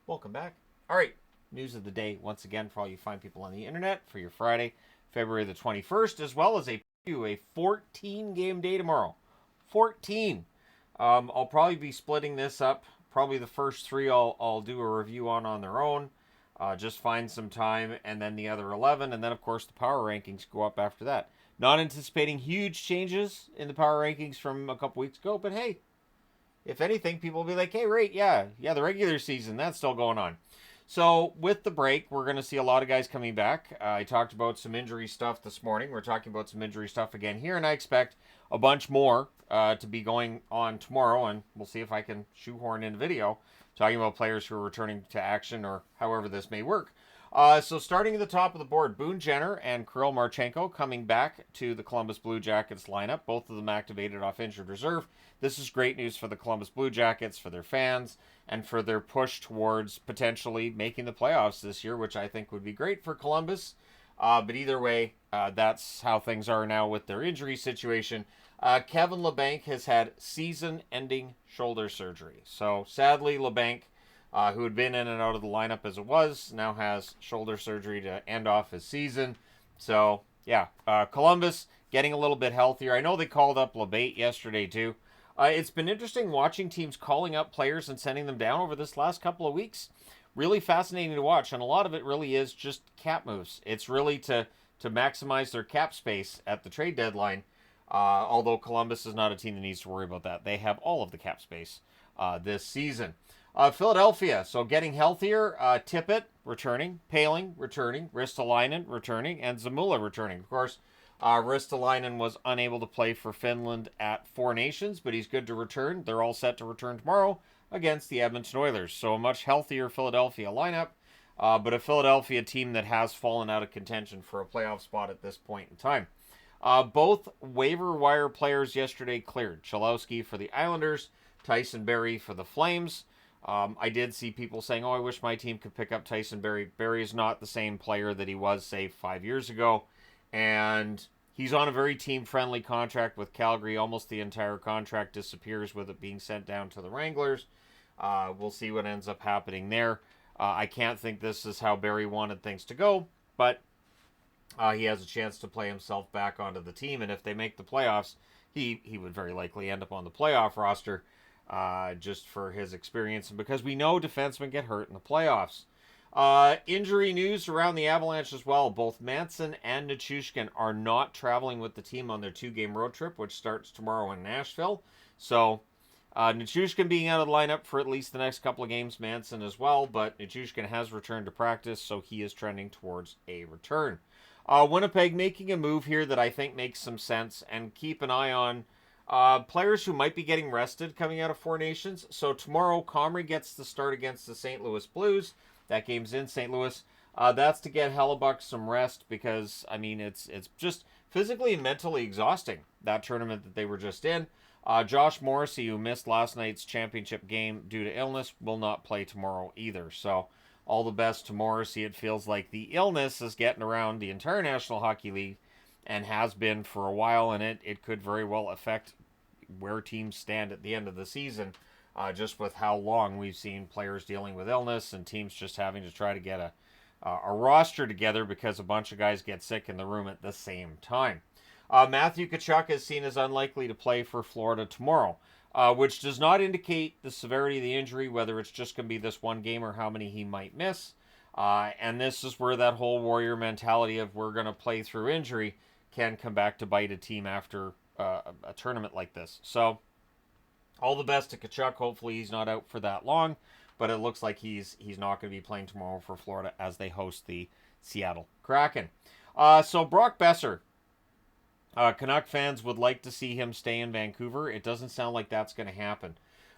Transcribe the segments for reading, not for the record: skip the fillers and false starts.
Welcome back. All right, news of the day once again for all you fine people on the internet for your Friday, February the 21st, as well as a 14-game day tomorrow. 14. I'll probably be splitting this up. Probably the first three I'll do a review on their own. Just find some time, and then the other 11, and then of course the power rankings go up after that. Not anticipating huge changes in the power rankings from a couple weeks ago, but hey, if anything, people will be like, hey, right, yeah, the regular season, that's still going on. So with the break, we're going to see a lot of guys coming back. I talked about some injury stuff this morning. We're talking about some injury stuff again here, and I expect a bunch more to be going on tomorrow, and we'll see if I can shoehorn in video talking about players who are returning to action or however this may work. So starting at the top of the board, Boone Jenner and Kirill Marchenko coming back to the Columbus Blue Jackets lineup, both of them activated off injured reserve. This is great news for the Columbus Blue Jackets, for their fans, and for their push towards potentially making the playoffs this year, which I think would be great for Columbus. But either way, that's how things are now with their injury situation. Kevin Labanc has had season-ending shoulder surgery. So sadly, Labanc, who had been in and out of the lineup as it was, now has shoulder surgery to end off his season. So, yeah, Columbus getting a little bit healthier. I know they called up Labate yesterday, too. It's been interesting watching teams calling up players and sending them down over this last couple of weeks. Really fascinating to watch, and a lot of it really is just cap moves. It's really to maximize their cap space at the trade deadline, although Columbus is not a team that needs to worry about that. They have all of the cap space this season. Philadelphia, so getting healthier. Tippett returning, Paling returning, Ristolainen returning, and Zamula returning. Of course, Ristolainen was unable to play for Finland at Four Nations, but he's good to return. They're all set to return tomorrow against the Edmonton Oilers. So a much healthier Philadelphia lineup, but a Philadelphia team that has fallen out of contention for a playoff spot at this point in time. Both waiver wire players yesterday cleared. Cholowski for the Islanders, Tyson Barrie for the Flames. I did see people saying, I wish my team could pick up Tyson Barrie. Barrie is not the same player that he was, say, 5 years ago. And he's on a very team-friendly contract with Calgary. Almost the entire contract disappears with it being sent down to the Wranglers. We'll see what ends up happening there. I can't think this is how Barrie wanted things to go, but he has a chance to play himself back onto the team. And if they make the playoffs, he would very likely end up on the playoff roster. Just for his experience, and because we know defensemen get hurt in the playoffs. Injury news around the Avalanche as well. Both Manson and Nichushkin are not traveling with the team on their 2-game road trip, which starts tomorrow in Nashville. So, Nichushkin being out of the lineup for at least the next couple of games, Manson as well, but Nichushkin has returned to practice, so he is trending towards a return. Winnipeg making a move here that I think makes some sense, and keep an eye on players who might be getting rested coming out of Four Nations. So tomorrow, Comrie gets the start against the St. Louis Blues. That game's in St. Louis. That's to get Hellebuck some rest because, I mean, it's just physically and mentally exhausting, that tournament that they were just in. Josh Morrissey, who missed last night's championship game due to illness, will not play tomorrow either. So all the best to Morrissey. It feels like the illness is getting around the entire National Hockey League and has been for a while, and it could very well affect where teams stand at the end of the season, just with how long we've seen players dealing with illness and teams just having to try to get a roster together because a bunch of guys get sick in the room at the same time. Matthew Tkachuk is seen as unlikely to play for Florida tomorrow, which does not indicate the severity of the injury, whether it's just going to be this one game or how many he might miss. And this is where that whole Warrior mentality of we're going to play through injury can come back to bite a team after a tournament like this. So all the best to Tkachuk. Hopefully he's not out for that long, but it looks like he's not going to be playing tomorrow for Florida as they host the Seattle Kraken. So Brock Boeser, Canuck fans would like to see him stay in Vancouver. It doesn't sound like that's going to happen.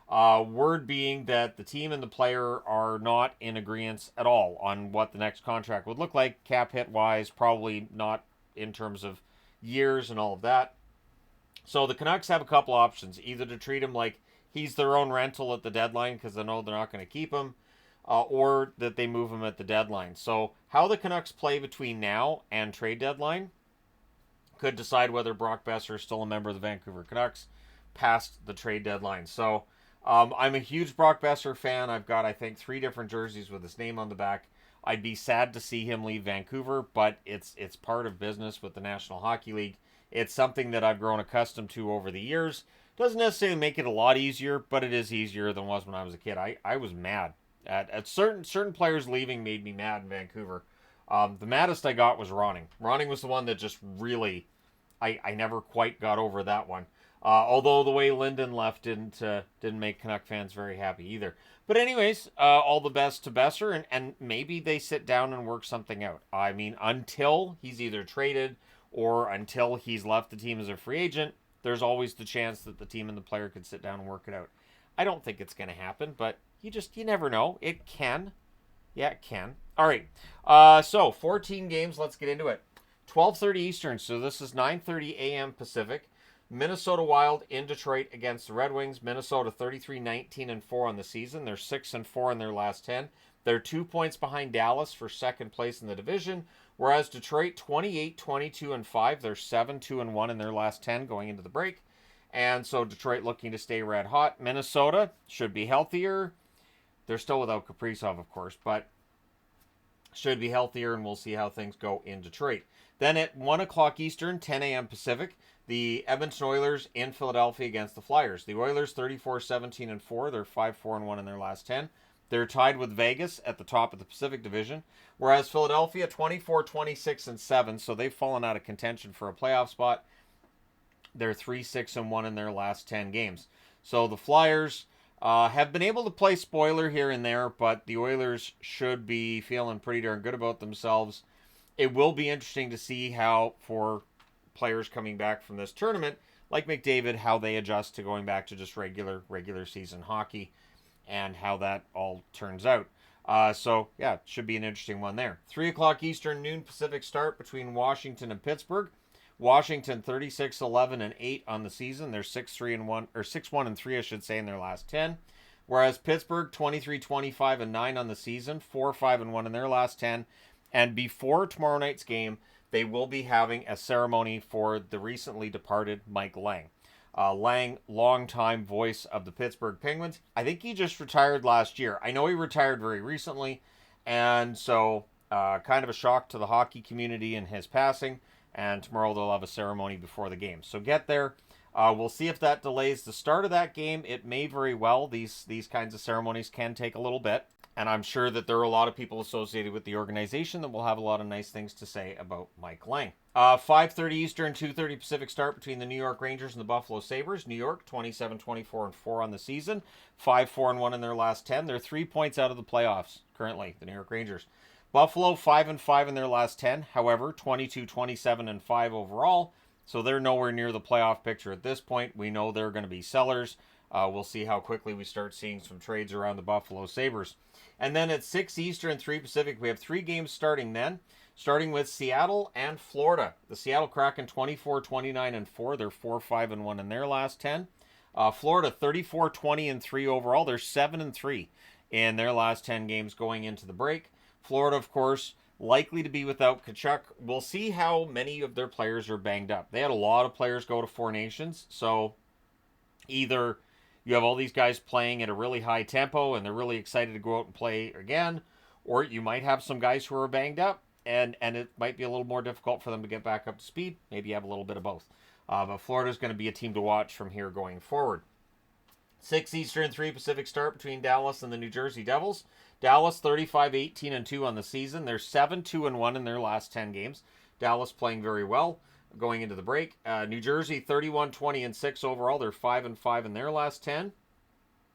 Word being that the team and the player are not in agreement at all on what the next contract would look like, cap hit wise, probably not in terms of years and all of that. So the Canucks have a couple options, either to treat him like he's their own rental at the deadline because they know they're not going to keep him, or that they move him at the deadline. So how the Canucks play between now and trade deadline could decide whether Brock Boeser is still a member of the Vancouver Canucks past the trade deadline. So I'm a huge Brock Boeser fan. I've got, I think, 3 different jerseys with his name on the back. I'd be sad to see him leave Vancouver, but it's part of business with the National Hockey League. It's something that I've grown accustomed to over the years. Doesn't necessarily make it a lot easier, but it is easier than it was when I was a kid. I was mad at certain players leaving made me mad in Vancouver. The maddest I got was Ronning. Ronning was the one that just really I never quite got over that one. Although the way Linden left didn't make Canuck fans very happy either. But anyways, all the best to Boeser, and maybe they sit down and work something out. I mean, until he's either traded or until he's left the team as a free agent, there's always the chance that the team and the player could sit down and work it out. I don't think it's going to happen, but you never know. It can. Yeah, it can. All right. So 14 games. Let's get into it. 12:30 Eastern. So this is 9:30 a.m. Pacific. Minnesota Wild in Detroit against the Red Wings. Minnesota 33-19-4 on the season. They're 6-4 in their last 10. They're 2 points behind Dallas for second place in the division, whereas Detroit 28-22-5. They're 7-2-1 in their last 10 going into the break. And so Detroit looking to stay red hot. Minnesota should be healthier. They're still without Kaprizov, of course, but should be healthier, and we'll see how things go in Detroit. Then at 1 o'clock Eastern, 10 a.m. Pacific, the Edmonton Oilers in Philadelphia against the Flyers. The Oilers 34-17-4. They're 5-4-1 in their last 10. They're tied with Vegas at the top of the Pacific Division, whereas Philadelphia 24-26-7. So they've fallen out of contention for a playoff spot. They're 3-6-1 in their last 10 games. So the Flyers have been able to play spoiler here and there, but the Oilers should be feeling pretty darn good about themselves. It will be interesting to see how, for players coming back from this tournament, like McDavid, how they adjust to going back to just regular season hockey and how that all turns out. So, yeah, it should be an interesting one there. 3 o'clock Eastern, noon Pacific start between Washington and Pittsburgh. Washington 36-11-8 on the season. They're 6-3-1 or 6-1-3, I should say, in their last 10. Whereas Pittsburgh 23-25-9 on the season, 4-5-1 in their last 10. And before tomorrow night's game, they will be having a ceremony for the recently departed Mike Lang. Lang, longtime voice of the Pittsburgh Penguins. I think he just retired last year. I know he retired very recently, and so kind of a shock to the hockey community in his passing. And tomorrow they'll have a ceremony before the game. So get there. We'll see if that delays the start of that game. It may very well. These kinds of ceremonies can take a little bit. And I'm sure that there are a lot of people associated with the organization that will have a lot of nice things to say about Mike Lang. 5:30 Eastern, 2:30 Pacific start between the New York Rangers and the Buffalo Sabres. New York 27-24-4 on the season, 5-4-1 in their last 10. They're 3 points out of the playoffs currently, the New York Rangers. Buffalo 5-5 in their last 10. However, 22-27-5 overall. So they're nowhere near the playoff picture at this point. We know they're going to be sellers. We'll see how quickly we start seeing some trades around the Buffalo Sabres. And then at 6 Eastern, 3 Pacific, we have 3 games starting then. Starting with Seattle and Florida. The Seattle Kraken 24-29-4. They're 4-5-1 in their last 10. Florida 34-20-3 overall. They're 7-3 in their last 10 games going into the break. Florida, of course, likely to be without Tkachuk. We'll see how many of their players are banged up. They had a lot of players go to Four Nations, so either you have all these guys playing at a really high tempo and they're really excited to go out and play again, or you might have some guys who are banged up and it might be a little more difficult for them to get back up to speed. Maybe you have a little bit of both. But Florida's going to be a team to watch from here going forward. 6 Eastern, 3 Pacific start between Dallas and the New Jersey Devils. Dallas 35-18-2 on the season. They're 7-2-1 in their last 10 games. Dallas playing very well going into the break. New Jersey 31-20-6 overall. They're 5-5 in their last 10.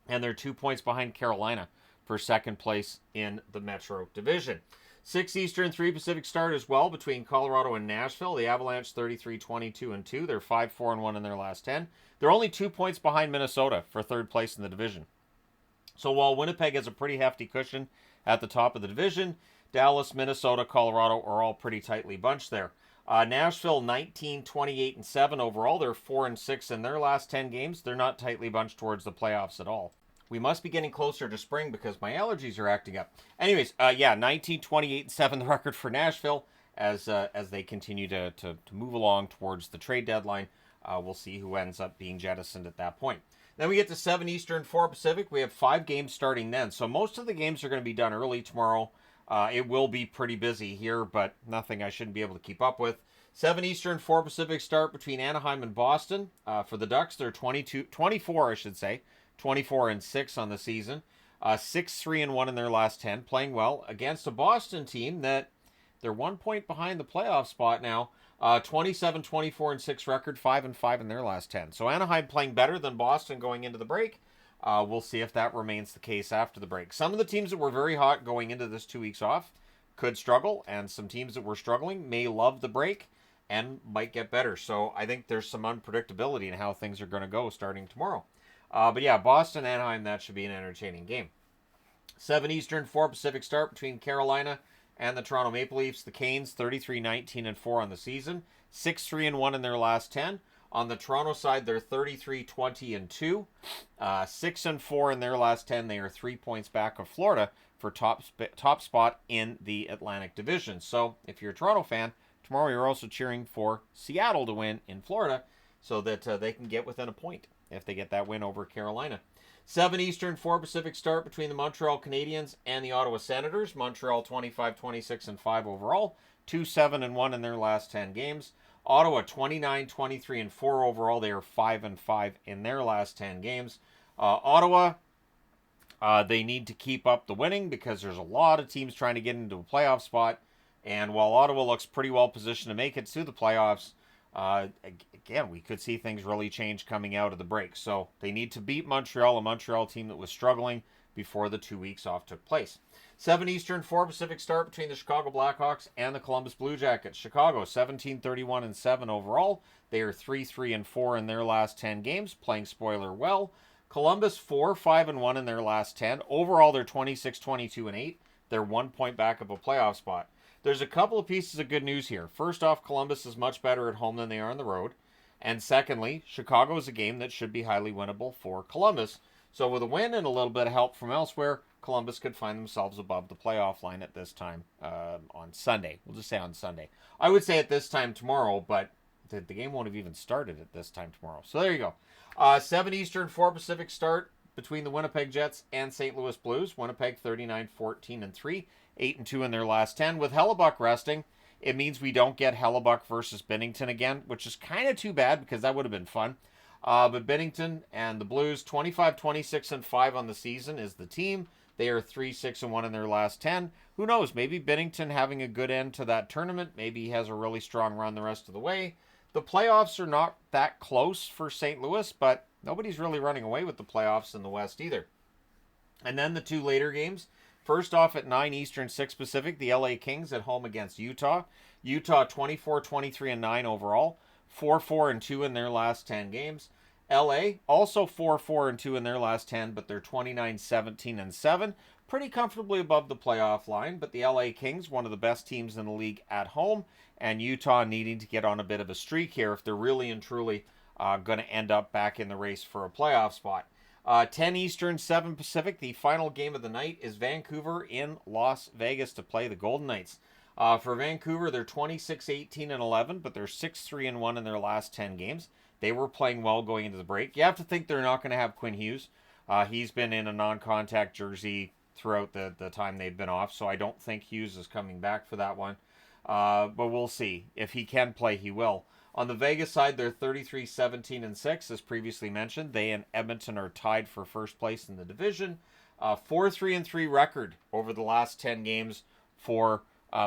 And they're 2 points behind Carolina for second place in the Metro Division. 6 Eastern, 3 Pacific start as well between Colorado and Nashville. The Avalanche 33-22-2. They're 5-4-1 in their last 10. They're only 2 points behind Minnesota for third place in the division. So while Winnipeg has a pretty hefty cushion at the top of the division, Dallas, Minnesota, Colorado are all pretty tightly bunched there. Nashville 19-28-7 overall. They're 4-6 in their last 10 games. They're not tightly bunched towards the playoffs at all. We must be getting closer to spring because my allergies are acting up. Anyways, 19-28-7 the record for Nashville as they continue to move along towards the trade deadline. We'll see who ends up being jettisoned at that point. Then we get to 7 Eastern, 4 Pacific. We have 5 games starting then. So most of the games are going to be done early tomorrow. It will be pretty busy here, but nothing I shouldn't be able to keep up with. 7 Eastern, 4 Pacific start between Anaheim and Boston. For the Ducks, they're 24, I should say. 24-6 on the season. 6-3-1 in their last 10. Playing well against a Boston team that they're 1 point behind the playoff spot now. 27-24-6 record, 5-5 in their last 10. So Anaheim playing better than Boston going into the break. We'll see if that remains the case after the break. Some of the teams that were very hot going into this 2 weeks off could struggle, and some teams that were struggling may love the break and might get better. So I think there's some unpredictability in how things are going to go starting tomorrow. But yeah, Boston, Anaheim, that should be an entertaining game. 7 Eastern, 4 Pacific start between Carolina and the Toronto Maple Leafs. The Canes, 33-19-4 on the season. 6-3-1 in their last 10. On the Toronto side, they're 33-20-2. 6-4 in their last 10. They are 3 points back of Florida for top spot in the Atlantic Division. So if you're a Toronto fan, tomorrow you're also cheering for Seattle to win in Florida so that they can get within a point if they get that win over Carolina. 7 Eastern, 4 Pacific start between the Montreal Canadiens and the Ottawa Senators. Montreal 25-26-5 overall. 2-7-1 in their last 10 games. Ottawa 29-23-4 overall. They are 5-5 in their last 10 games. Ottawa, they need to keep up the winning because there's a lot of teams trying to get into a playoff spot. And while Ottawa looks pretty well positioned to make it to the playoffs, again, we could see things really change coming out of the break. So they need to beat Montreal, a Montreal team that was struggling before the 2 weeks off took place. 7 Eastern, 4 Pacific start between the Chicago Blackhawks and the Columbus Blue Jackets. Chicago 17-31-7 overall. They are 3-3-4 in their last 10 games, playing spoiler well. Columbus 4-5-1 in their last 10. Overall, they're 26-22-8. They're 1 point back of a playoff spot. There's a couple of pieces of good news here. First off, Columbus is much better at home than they are on the road. And secondly, Chicago is a game that should be highly winnable for Columbus. So with a win and a little bit of help from elsewhere, Columbus could find themselves above the playoff line at this time on Sunday. We'll just say on Sunday. I would say at this time tomorrow, but the game won't have even started at this time tomorrow. So there you go. 7 Eastern, 4 Pacific start between the Winnipeg Jets and St. Louis Blues. Winnipeg 39-14-3. 8-2 in their last 10. With Hellebuck resting, it means we don't get Hellebuck versus Binnington again, which is kind of too bad because that would have been fun. But Binnington and the Blues, 25-26-5 on the season is the team. They are 3-6-1 in their last 10. Who knows? Maybe Binnington having a good end to that tournament. Maybe he has a really strong run the rest of the way. The playoffs are not that close for St. Louis, but nobody's really running away with the playoffs in the West either. And then the two later games. First off at 9 Eastern, 6 Pacific, the LA Kings at home against Utah. Utah 24-23-9 overall, 4-4-2 in their last 10 games. LA also 4-4-2 in their last 10, but they're 29-17-7, pretty comfortably above the playoff line. But the LA Kings, one of the best teams in the league at home, and Utah needing to get on a bit of a streak here if they're really and truly going to end up back in the race for a playoff spot. 10 Eastern, 7 Pacific. The final game of the night is Vancouver in Las Vegas to play the Golden Knights. For Vancouver, they're 26-18-11, but they're 6-3-1 in their last 10 games. They were playing well going into the break. You have to think they're not going to have Quinn Hughes. He's been in a non-contact jersey throughout the time they've been off, so I don't think Hughes is coming back for that one. But we'll see. If he can play, he will. On the Vegas side, they're 33-17-6, as previously mentioned. They and Edmonton are tied for first place in the division. 4-3-3 record over the last 10 games for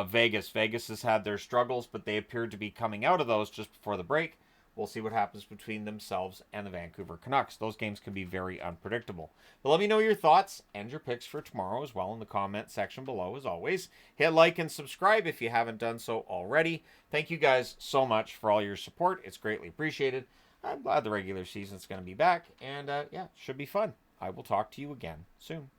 Vegas. Vegas has had their struggles, but they appeared to be coming out of those just before the break. We'll see what happens between themselves and the Vancouver Canucks. Those games can be very unpredictable. But let me know your thoughts and your picks for tomorrow as well in the comment section below, as always. Hit like and subscribe if you haven't done so already. Thank you guys so much for all your support. It's greatly appreciated. I'm glad the regular season's going to be back. And yeah, should be fun. I will talk to you again soon.